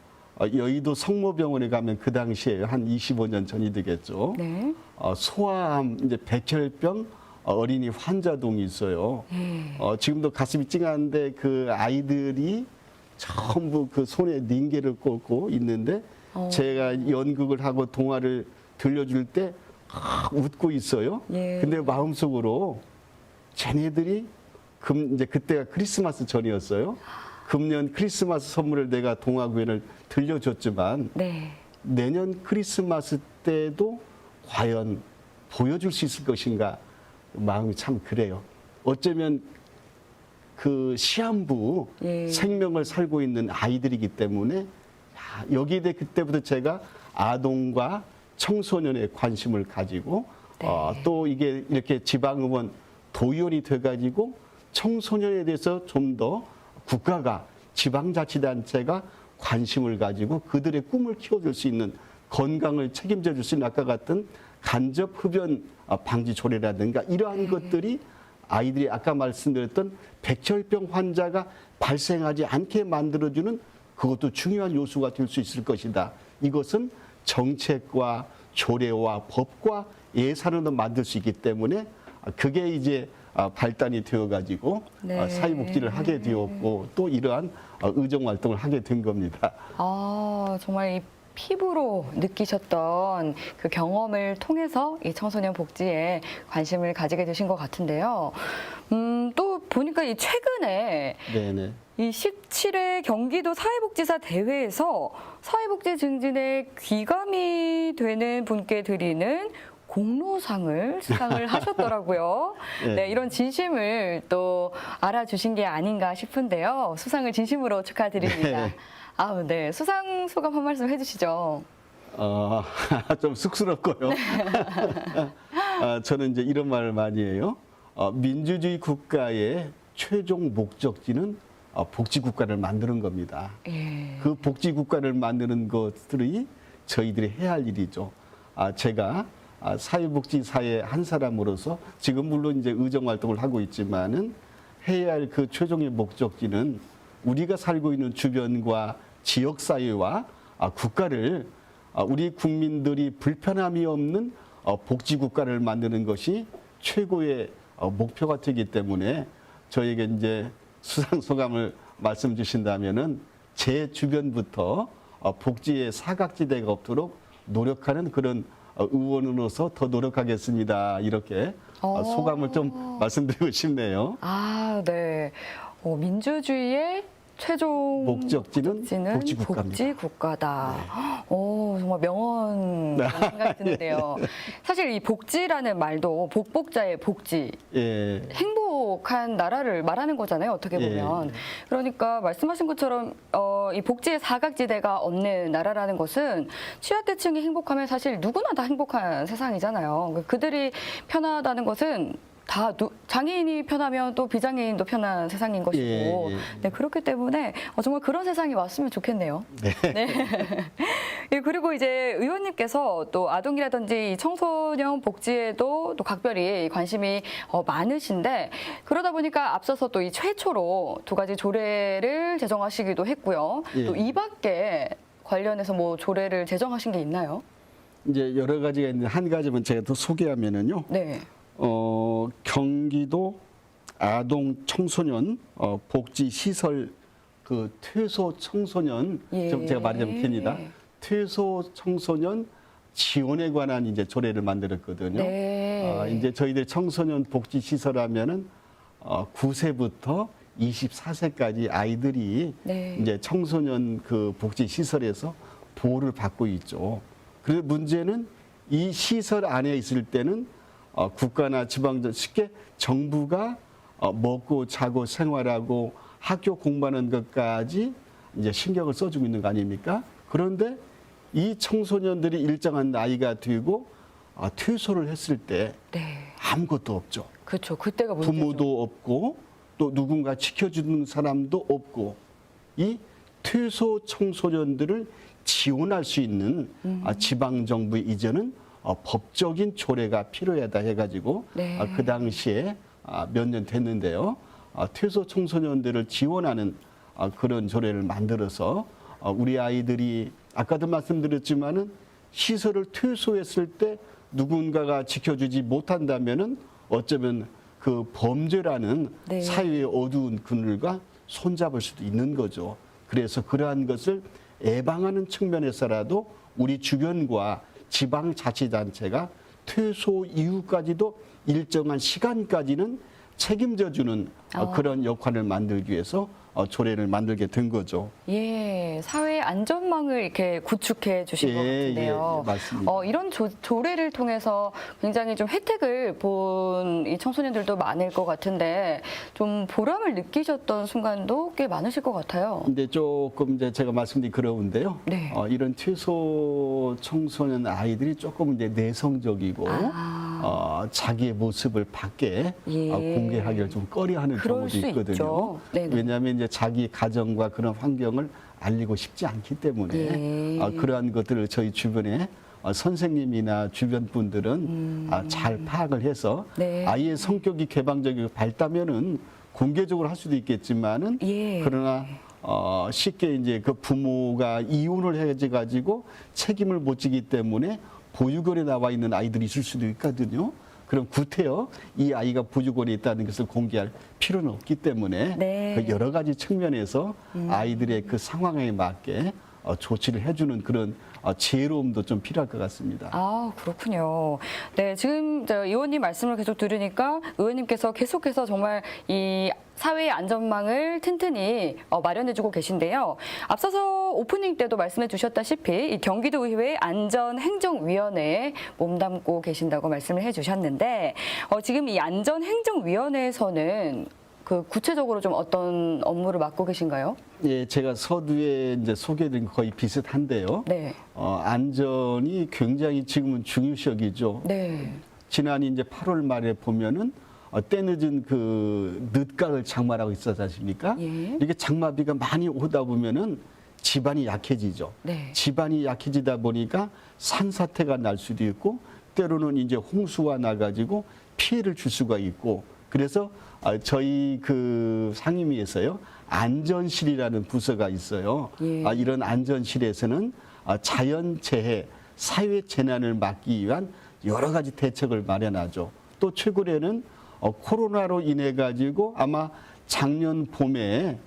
여의도 성모병원에 가면 그 당시에 한 25년 전이 되겠죠. 네. 소아암, 이제 백혈병 어린이 환자동이 있어요. 지금도 가슴이 찡한데 그 아이들이 전부 그 손에 닌게를 꽂고 있는데 제가 연극을 하고 동화를 들려줄 때 웃고 있어요. 예. 근데 마음속으로 쟤네들이 이제 그때가 크리스마스 전이었어요. 금년 크리스마스 선물을 내가 동화구연을 들려줬지만 네. 내년 크리스마스 때도 과연 보여줄 수 있을 것인가 마음이 참 그래요. 어쩌면 그 시한부 예. 생명을 살고 있는 아이들이기 때문에 여기에 대해 그때부터 제가 아동과 청소년에 관심을 가지고 네. 또 이게 이렇게 지방의원 도의원이 돼가지고 청소년에 대해서 좀 더 국가가 지방자치단체가 관심을 가지고 그들의 꿈을 키워줄 수 있는 건강을 책임져 줄 수 있는 아까 같은 간접 흡연 방지 조례라든가 이러한 것들이 아이들이 아까 말씀드렸던 백혈병 환자가 발생하지 않게 만들어주는 그것도 중요한 요소가 될 수 있을 것이다. 이것은 정책과 조례와 법과 예산으로 만들 수 있기 때문에 그게 이제 발단이 되어가지고 네. 사회복지를 하게 되었고 또 이러한 의정활동을 하게 된 겁니다. 정말 이 피부로 느끼셨던 그 경험을 통해서 이 청소년 복지에 관심을 가지게 되신 것 같은데요. 또 보니까 이 최근에 네네. 이 17회 경기도 사회복지사 대회에서 사회복지 증진에 귀감이 되는 분께 드리는 공로상을 수상을 하셨더라고요. 네. 네, 이런 진심을 또 알아주신 게 아닌가 싶은데요. 수상을 진심으로 축하드립니다. 네. 네. 수상 소감 한 말씀 해주시죠. 좀 쑥스럽고요. 저는 이제 이런 말을 많이 해요. 민주주의 국가의 최종 목적지는 복지국가를 만드는 겁니다. 예. 그 복지국가를 만드는 것들이 저희들이 해야 할 일이죠. 제가 사회복지사의 한 사람으로서 지금 물론 이제 의정활동을 하고 있지만은 해야 할 그 최종의 목적지는 우리가 살고 있는 주변과 지역사회와 국가를 우리 국민들이 불편함이 없는 복지국가를 만드는 것이 최고의 목표가 되기 때문에 저에게 이제 수상소감을 말씀 주신다면은 제 주변부터 복지의 사각지대가 없도록 노력하는 그런 의원으로서 더 노력하겠습니다. 이렇게 소감을 좀 말씀드리고 싶네요. 네. 민주주의의 최종 목적지는 복지국가입니다. 복지국가다. 정말 명언 생각이 드는데요. 사실 이 복지라는 말도 복복자의 복지, 예. 행복한 나라를 말하는 거잖아요. 어떻게 보면. 예. 그러니까 말씀하신 것처럼 이 복지의 사각지대가 없는 나라라는 것은 취약계층이 행복하면 사실 누구나 다 행복한 세상이잖아요. 그들이 편하다는 것은 다 장애인이 편하면 또 비장애인도 편한 세상인 것이고 예, 예. 네, 그렇기 때문에 정말 그런 세상이 왔으면 좋겠네요. 네. 예, 그리고 이제 의원님께서 또 아동이라든지 이 청소년 복지에도 또 각별히 관심이 많으신데 그러다 보니까 앞서서 또 이 최초로 2가지 조례를 제정하시기도 했고요. 예. 또 이 밖에 관련해서 뭐 조례를 제정하신 게 있나요? 이제 여러 가지가 있는데 한 가지만 제가 더 소개하면은요. 네. 경기도 아동 청소년 복지 시설 그 퇴소 청소년 예. 제가 말하자면 깁니다. 퇴소 청소년 지원에 관한 이제 조례를 만들었거든요. 네. 이제 저희들 청소년 복지 시설 하면은 9세부터 24세까지 아이들이 네. 이제 청소년 그 복지 시설에서 보호를 받고 있죠. 그런데 문제는 이 시설 안에 있을 때는 국가나 지방 쉽게 정부가 먹고 자고 생활하고 학교 공부하는 것까지 이제 신경을 써주고 있는 거 아닙니까? 그런데 이 청소년들이 일정한 나이가 되고 퇴소를 했을 때 네. 아무것도 없죠. 그렇죠. 그때가 문제죠. 부모도 없고 또 누군가 지켜주는 사람도 없고 이 퇴소 청소년들을 지원할 수 있는 지방 정부 이전은 법적인 조례가 필요하다 해가지고 네. 그 당시에 몇 년 됐는데요. 퇴소 청소년들을 지원하는 그런 조례를 만들어서 우리 아이들이 아까도 말씀드렸지만은 시설을 퇴소했을 때 누군가가 지켜주지 못한다면은 어쩌면 그 범죄라는 네. 사회의 어두운 그늘과 손잡을 수도 있는 거죠. 그래서 그러한 것을 예방하는 측면에서라도 우리 주변과 지방자치단체가 퇴소 이후까지도 일정한 시간까지는 책임져주는 그런 역할을 만들기 위해서 조례를 만들게 된 거죠. 예, 사회 안전망을 이렇게 구축해 주신 것 같은데요. 예, 맞습니다. 이런 조례를 통해서 굉장히 좀 혜택을 본 이 청소년들도 많을 것 같은데 좀 보람을 느끼셨던 순간도 꽤 많으실 것 같아요. 근데 조금 이제 제가 말씀드린 그러운데요. 네. 이런 퇴소 청소년 아이들이 조금 이제 내성적이고 자기의 모습을 밖에 예. 공개하기를 좀 꺼려하는 그럴 경우도 수 있거든요. 있죠. 네네. 왜냐하면 이제 자기 가정과 그런 환경을 알리고 싶지 않기 때문에 예. 그러한 것들을 저희 주변에 선생님이나 주변 분들은 잘 파악을 해서 네. 아이의 성격이 개방적이고 밝다면은 공개적으로 할 수도 있겠지만은 예. 그러나 쉽게 이제 그 부모가 이혼을 해지 가지고 책임을 못 지기 때문에 보육원에 나와 있는 아이들이 있을 수도 있거든요. 그럼 구태여 이 아이가 보육원에 있다는 것을 공개할 필요는 없기 때문에 네. 그 여러 가지 측면에서 아이들의 그 상황에 맞게 조치를 해주는 그런 지혜로움도 좀 필요할 것 같습니다. 아, 그렇군요. 네, 지금 의원님 말씀을 계속 들으니까 의원님께서 계속해서 정말 이 사회의 안전망을 튼튼히 마련해주고 계신데요. 앞서서 오프닝 때도 말씀해 주셨다시피 이 경기도의회 안전행정위원회에 몸담고 계신다고 말씀을 해주셨는데 지금 이 안전행정위원회에서는 그 구체적으로 좀 어떤 업무를 맡고 계신가요? 예, 제가 서두에 이제 소개드린 거의 비슷한데요. 네. 안전이 굉장히 지금은 중요시여기죠. 네. 지난 이제 8월 말에 보면은 때늦은 그 늦가을 장마라고 있었지 않습니까? 예. 이게 장마비가 많이 오다 보면은 집안이 약해지죠. 네. 집안이 약해지다 보니까 산사태가 날 수도 있고 때로는 이제 홍수가 나가지고 피해를 줄 수가 있고 그래서 저희 그 상임위에서요 안전실이라는 부서가 있어요. 예. 이런 안전실에서는 자연재해, 사회재난을 막기 위한 여러 가지 대책을 마련하죠. 또 최근에는 코로나로 인해 가지고 아마 작년 봄에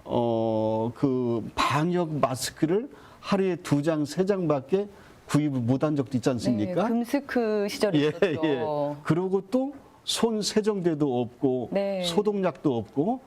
그 방역 마스크를 하루에 2장, 3장밖에 구입을 못한 적도 있지 않습니까? 네, 금스크 시절이 예, 있었죠. 예. 그리고 또 손 세정제도 없고 네. 소독약도 없고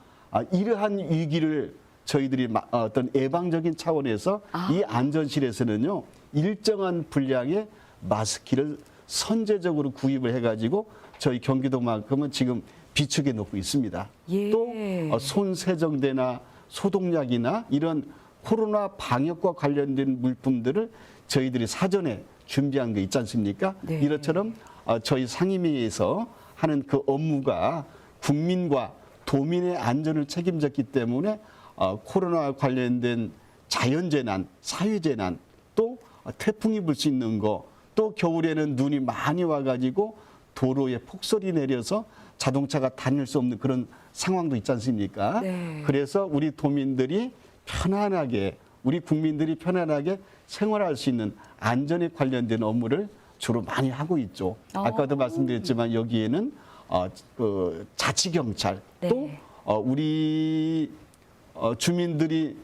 이러한 위기를 저희들이 어떤 예방적인 차원에서 이 안전실에서는요 일정한 분량의 마스크를 선제적으로 구입을 해가지고 저희 경기도만큼은 지금 비축해 놓고 있습니다. 예. 또 손세정제나 소독약이나 이런 코로나 방역과 관련된 물품들을 저희들이 사전에 준비한 거 있지 않습니까? 네. 이것처럼 저희 상임위에서 하는 그 업무가 국민과 도민의 안전을 책임졌기 때문에 코로나와 관련된 자연재난, 사회재난, 또 태풍이 불 수 있는 거, 또 겨울에는 눈이 많이 와가지고 도로에 폭설이 내려서 자동차가 다닐 수 없는 그런 상황도 있지 않습니까? 네. 그래서 우리 도민들이 편안하게, 우리 국민들이 편안하게 생활할 수 있는 안전에 관련된 업무를 주로 많이 하고 있죠. 아까도 말씀드렸지만 여기에는 그 자치경찰, 네. 또 우리 주민들이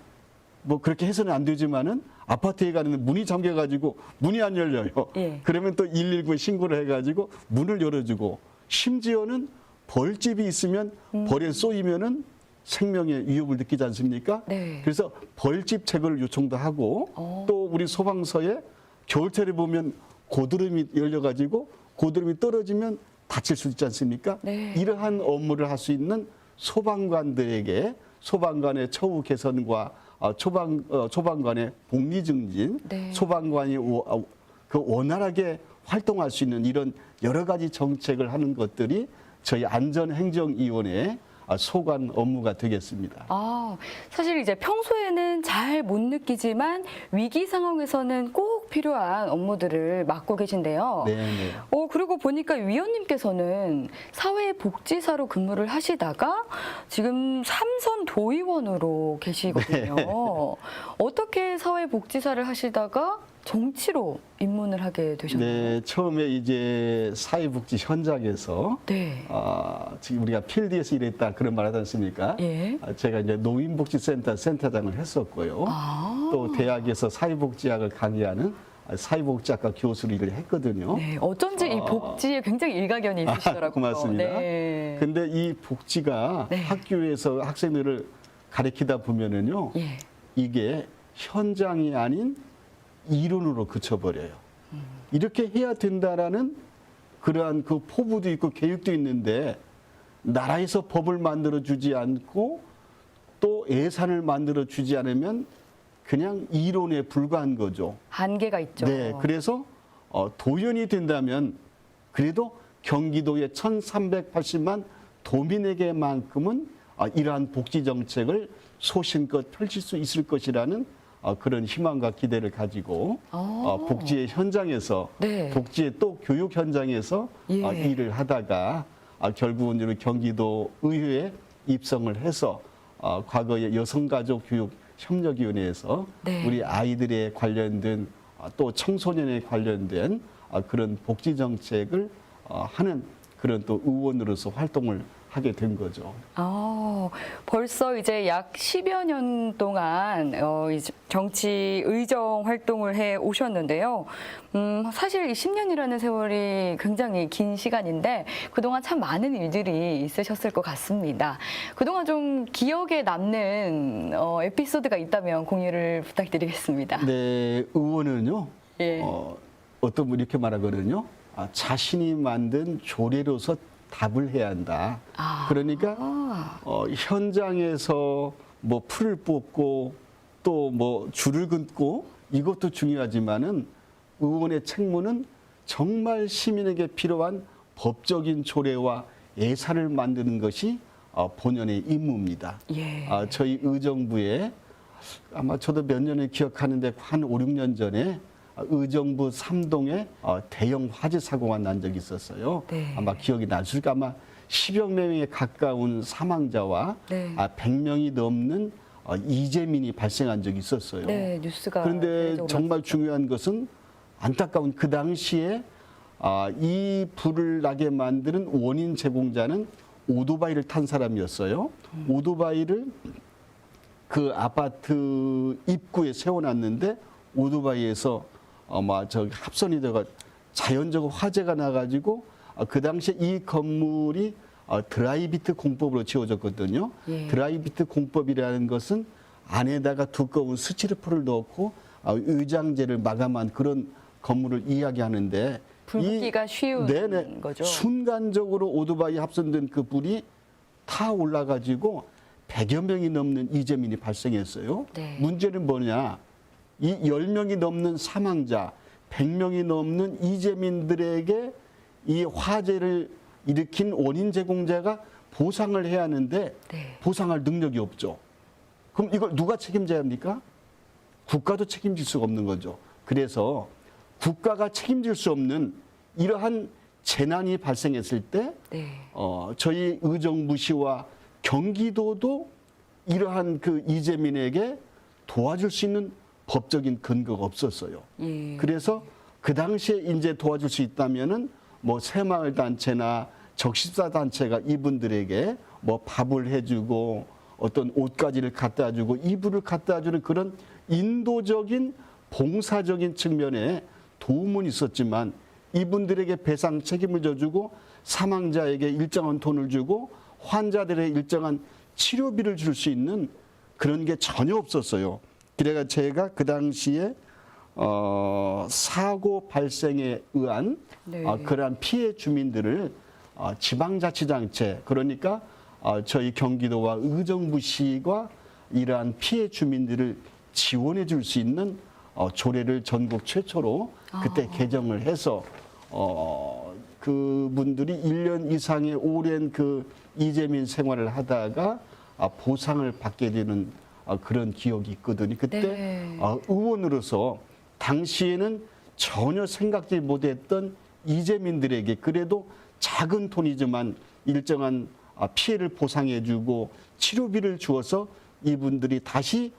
뭐 그렇게 해서는 안 되지만은 아파트에 가는 문이 잠겨가지고 문이 안 열려요. 예. 그러면 또 119에 신고를 해가지고 문을 열어주고, 심지어는 벌집이 있으면 벌에 쏘이면은 생명의 위협을 느끼지 않습니까? 네. 그래서 벌집 제거를 요청도 하고, 또 우리 소방서에 겨울철에 보면 고드름이 열려가지고 고드름이 떨어지면 다칠 수 있지 않습니까? 네. 이러한 업무를 할 수 있는 소방관들에게 소방관의 처우 개선과 소방관의 복리 증진, 네. 소방관이 그 원활하게 활동할 수 있는 이런 여러 가지 정책을 하는 것들이 저희 안전행정위원회의 소관 업무가 되겠습니다. 사실 이제 평소에는 잘 못 느끼지만 위기 상황에서는 꼭 필요한 업무들을 맡고 계신데요. 네. 그리고 보니까 위원님께서는 사회복지사로 근무를 하시다가 지금 삼선 도의원으로 계시거든요. 네. 어떻게 사회복지사를 하시다가 정치로 입문을 하게 되셨나요? 네, 처음에 이제 사회복지 현장에서 네. 지금 우리가 필드에서 일했다 그런 말 하지 않습니까? 예. 제가 이제 노인복지센터 센터장을 했었고요. 또 대학에서 사회복지학을 강의하는 사회복지학과 교수로 일을 했거든요. 네, 어쩐지 이 복지에 굉장히 일가견이 있으시더라고요. 고맙습니다. 네. 근데 이 복지가 네. 학교에서 학생들을 가르치다 보면은요, 예. 이게 현장이 아닌 이론으로 그쳐버려요. 이렇게 해야 된다라는 그러한 그 포부도 있고 계획도 있는데, 나라에서 법을 만들어 주지 않고 또 예산을 만들어 주지 않으면 그냥 이론에 불과한 거죠. 한계가 있죠. 네, 그래서 도연이 된다면 그래도 경기도의 1,380만 도민에게만큼은 이러한 복지 정책을 소신껏 펼칠 수 있을 것이라는 그런 희망과 기대를 가지고 복지의 현장에서, 네. 복지의 또 교육 현장에서 예. 일을 하다가 결국은 우리 경기도 의회에 입성을 해서 과거에 여성가족교육협력위원회에서 네. 우리 아이들에 관련된 또 청소년에 관련된 그런 복지 정책을 하는 그런 또 의원으로서 활동을 하게 된 거죠. 벌써 이제 약 10여 년 동안 이제 정치 의정 활동을 해 오셨는데요. 사실 이 10년이라는 세월이 굉장히 긴 시간인데 그동안 참 많은 일들이 있으셨을 것 같습니다. 그동안 좀 기억에 남는 에피소드가 있다면 공유를 부탁드리겠습니다. 네, 의원은요. 예. 어떤 분이 이렇게 말하거든요. 자신이 만든 조례로서 답을 해야 한다. 그러니까 현장에서 뭐 풀을 뽑고 또 뭐 줄을 긋고 이것도 중요하지만은 의원의 책무는 정말 시민에게 필요한 법적인 조례와 예산을 만드는 것이 본연의 임무입니다. 예. 저희 의정부에 아마 저도 몇 년을 기억하는데 한 5, 6년 전에 의정부 3동에 대형 화재 사고가 난 적이 있었어요. 네. 아마 기억이 나실까, 아마 10여 명에 가까운 사망자와 네. 100명이 넘는 이재민이 발생한 적이 있었어요. 네, 뉴스가 그런데 대대적으로 정말 났었죠. 중요한 것은 안타까운 그 당시에 이 불을 나게 만드는 원인 제공자는 오토바이를 탄 사람이었어요. 오토바이를 그 아파트 입구에 세워놨는데 오토바이에서 합선이 되가 자연적 화재가 나가지고 그 당시에 이 건물이 드라이비트 공법으로 지어졌거든요. 예. 드라이비트 공법이라는 것은 안에다가 두꺼운 스티로폼을 넣고 의장재를 마감한 그런 건물을 이야기하는데 불붙기가 쉬운 네네, 거죠. 순간적으로 오토바이 합선된 그 불이 타 올라가지고 100여 명이 넘는 이재민이 발생했어요. 네. 문제는 뭐냐? 이 10명이 넘는 사망자, 100명이 넘는 이재민들에게 이 화재를 일으킨 원인 제공자가 보상을 해야 하는데 네. 보상할 능력이 없죠. 그럼 이걸 누가 책임져야 합니까? 국가도 책임질 수가 없는 거죠. 그래서 국가가 책임질 수 없는 이러한 재난이 발생했을 때 네. 저희 의정부시와 경기도도 이러한 그 이재민에게 도와줄 수 있는 법적인 근거가 없었어요. 예. 그래서 그 당시에 이제 도와줄 수 있다면은 뭐 새마을단체나 적십사단체가 이분들에게 뭐 밥을 해주고 어떤 옷가지를 갖다 주고 이불을 갖다 주는 그런 인도적인 봉사적인 측면에 도움은 있었지만 이분들에게 배상 책임을 져주고 사망자에게 일정한 돈을 주고 환자들의 일정한 치료비를 줄 수 있는 그런 게 전혀 없었어요. 그래가 제가 그 당시에 사고 발생에 의한 네. 그러한 피해 주민들을 지방자치단체 그러니까 저희 경기도와 의정부시가 이러한 피해 주민들을 지원해 줄 수 있는 조례를 전국 최초로 그때 개정을 해서 그분들이 1년 이상의 오랜 그 이재민 생활을 하다가 보상을 받게 되는 그런 기억이 있거든요. 그때 네. 의원으로서 당시에는 전혀 생각지 못했던 이재민들에게 그래도 작은 돈이지만 일정한 피해를 보상해주고 치료비를 주어서 이분들이 다시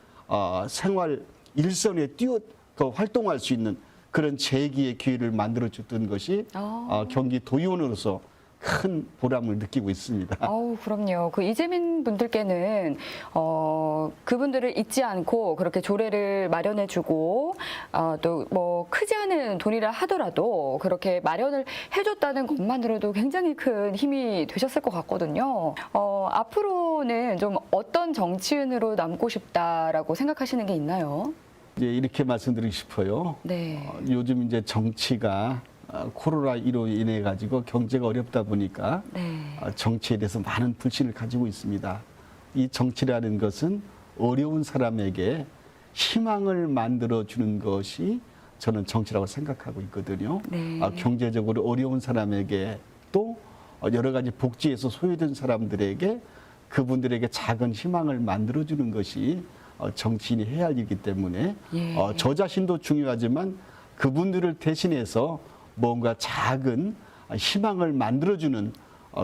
생활 일선에 활동할 수 있는 그런 재기의 기회를 만들어줬던 것이 경기도의원으로서 큰 보람을 느끼고 있습니다. 그럼요. 그 이재민 분들께는 그분들을 잊지 않고 그렇게 조례를 마련해주고 또 뭐 크지 않은 돈이라 하더라도 그렇게 마련을 해줬다는 것만으로도 굉장히 큰 힘이 되셨을 것 같거든요. 앞으로는 좀 어떤 정치인으로 남고 싶다라고 생각하시는 게 있나요? 이제 이렇게 말씀드리고 싶어요. 네. 요즘 이제 정치가 코로나1로 인해 가지고 경제가 어렵다 보니까 네. 정치에 대해서 많은 불신을 가지고 있습니다. 이 정치라는 것은 어려운 사람에게 희망을 만들어 주는 것이 저는 정치라고 생각하고 있거든요. 네. 경제적으로 어려운 사람에게 또 여러 가지 복지에서 소외된 사람들에게 그분들에게 작은 희망을 만들어 주는 것이 정치인이 해야 할 일이기 때문에 예. 저 자신도 중요하지만 그분들을 대신해서 뭔가 작은 희망을 만들어주는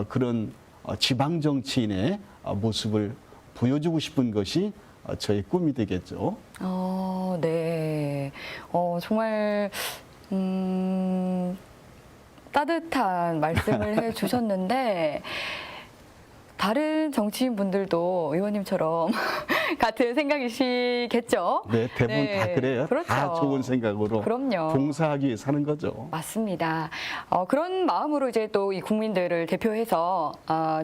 그런 지방 정치인의 모습을 보여주고 싶은 것이 저의 꿈이 되겠죠. 네. 정말 따뜻한 말씀을 해주셨는데 다른 정치인 분들도 의원님처럼 같은 생각이시겠죠? 네, 대부분 네, 다 그래요. 그렇죠. 다 좋은 생각으로 그럼요. 봉사하기 위해 사는 거죠. 맞습니다. 그런 마음으로 이제 또 이 국민들을 대표해서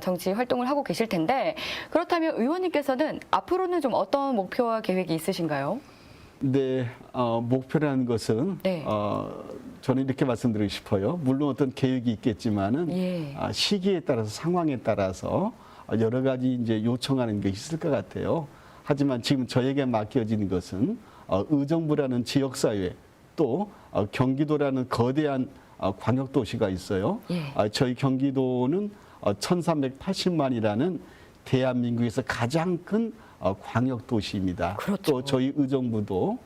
정치 활동을 하고 계실 텐데 그렇다면 의원님께서는 앞으로는 좀 어떤 목표와 계획이 있으신가요? 네, 목표라는 것은 네. 저는 이렇게 말씀드리고 싶어요. 물론 어떤 계획이 있겠지만은 예. 시기에 따라서 상황에 따라서 여러 가지 이제 요청하는 게 있을 것 같아요. 하지만 지금 저에게 맡겨진 것은 의정부라는 지역사회 또 경기도라는 거대한 광역도시가 있어요. 예. 저희 경기도는 1380만이라는 대한민국에서 가장 큰 광역도시입니다. 그렇죠. 또 저희 의정부도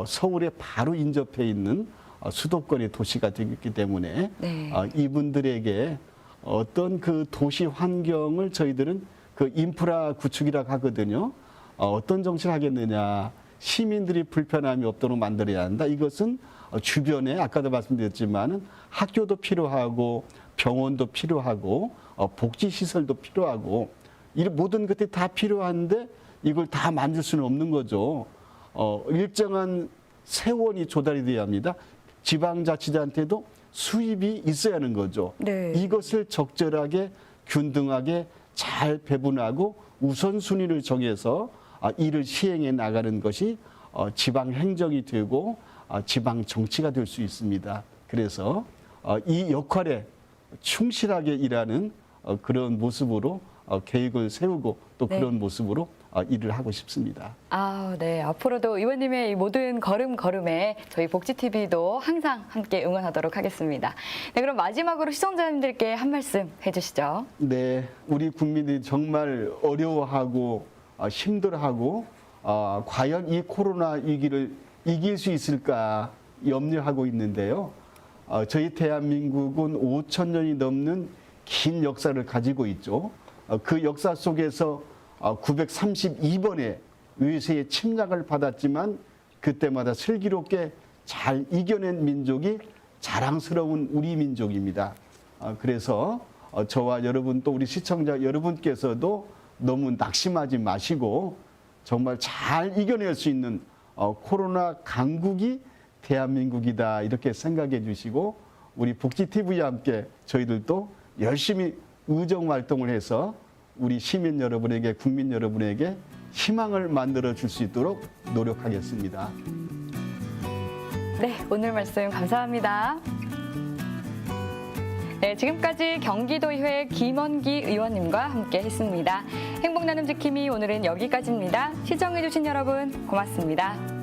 서울에 바로 인접해 있는 수도권의 도시가 되기 때문에 네. 이분들에게 어떤 그 도시 환경을 저희들은 그 인프라 구축이라고 하거든요. 어떤 정치를 하겠느냐. 시민들이 불편함이 없도록 만들어야 한다. 이것은 주변에 아까도 말씀드렸지만은 학교도 필요하고 병원도 필요하고 복지시설도 필요하고 이 모든 것들이 다 필요한데 이걸 다 만들 수는 없는 거죠. 일정한 세원이 조달이 돼야 합니다. 지방자치단체도 수입이 있어야 하는 거죠. 네. 이것을 적절하게 균등하게 잘 배분하고 우선순위를 정해서 이를 시행해 나가는 것이 지방 행정이 되고 지방 정치가 될 수 있습니다. 그래서 이 역할에 충실하게 일하는 그런 모습으로 계획을 세우고 또 네. 그런 모습으로 일을 하고 싶습니다. 아, 네. 앞으로도 의원님의 이 모든 걸음걸음에 저희 복지TV도 항상 함께 응원하도록 하겠습니다. 네, 그럼 마지막으로 시청자님들께 한 말씀 해주시죠. 네, 우리 국민들이 정말 어려워하고 힘들어하고 과연 이 코로나 위기를 이길 수 있을까 염려하고 있는데요. 저희 대한민국은 5천 년이 넘는 긴 역사를 가지고 있죠. 그 역사 속에서 932번의 외세의 침략을 받았지만 그때마다 슬기롭게 잘 이겨낸 민족이 자랑스러운 우리 민족입니다. 그래서 저와 여러분 또 우리 시청자 여러분께서도 너무 낙심하지 마시고 정말 잘 이겨낼 수 있는 코로나 강국이 대한민국이다 이렇게 생각해 주시고 우리 복지TV와 함께 저희들도 열심히 의정 활동을 해서 우리 시민 여러분에게 국민 여러분에게 희망을 만들어 줄 수 있도록 노력하겠습니다. 네, 오늘 말씀 감사합니다. 네, 지금까지 경기도의회 김원기 의원님과 함께 했습니다. 행복 나눔 지킴이 오늘은 여기까지입니다. 시청해주신 여러분 고맙습니다.